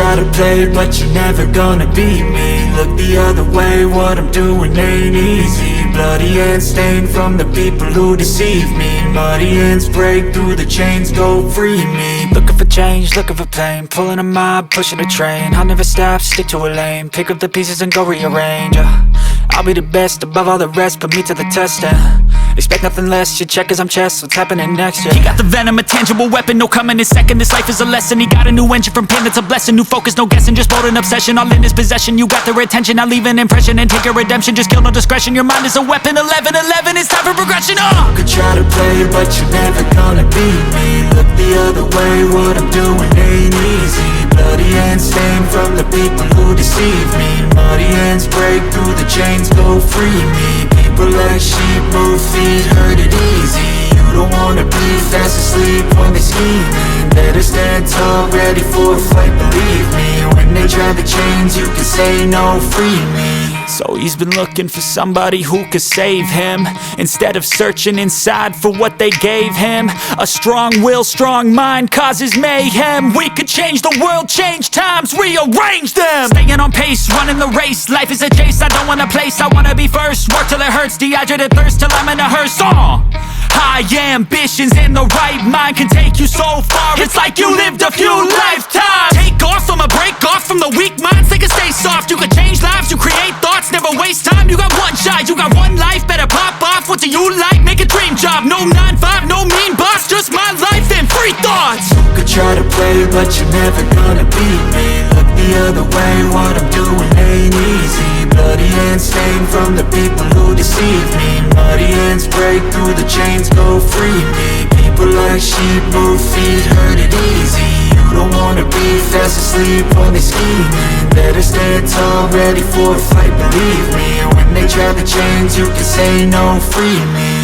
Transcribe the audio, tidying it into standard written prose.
try to play, but you're never gonna beat me. Look the other way, what I'm doing ain't easy. Bloody hands stained from the people who deceive me. Muddy hands break through the chains, go free me. Looking for change, looking for pain, pulling a mob, pushing a train. I'll never stop, stick to a lane, pick up the pieces and go rearrange. I'll be the best above all the rest, put me to the test and expect nothing less. You check as I'm chess, what's happening next? Yeah. He got the venom, a tangible weapon, no coming in second. This life is a lesson. He got a new engine from pain, that's a blessing. New focus, no guessing, just bold and obsession. All in his possession, you got their attention. I'll leave an impression and take your redemption. Just kill, no discretion. Your mind is a weapon. 11-11, it's time for progression. You could try to play, but you're never gonna beat me. Look the other way, what I'm doing ain't easy. Bloody hands stained from the people who deceive me. Muddy hands break through the chains, go free me. People like sheep move feet, hurt it easy. You don't wanna be fast asleep when they scheming. Better stand tall, ready for a fight, believe me. When they try the chains, you can say no, free me. So he's been looking for somebody who could save him, instead of searching inside for what they gave him. A strong will, strong mind causes mayhem. We could change the world, change times, rearrange them. Staying on pace, running the race. Life is a chase, I don't want a place. I wanna be first, work till it hurts. Dehydrated thirst till I'm in a hearse. High ambitions and the right mind can take you so far. It's like you lived a few lifetimes. Take off from a break off from the weak minds. They can stay soft. You can change lives, you create thoughts, never waste time. You got one shot, you got one life. Better pop off. What do you like? Make a dream job. No 9-5, no mean boss. Just my life and free thoughts. You could try to play, but you're never gonna beat me. Look the other way, what I'm doing ain't easy. Bloody hands stained from the people who deceive me. Muddy hands break through the chains, go free me. People like sheep move feet, hurt it easy. You don't wanna be fast asleep when they scheming. Better stand tall, ready for a fight, believe me. When they try the chains, you can say no, free me.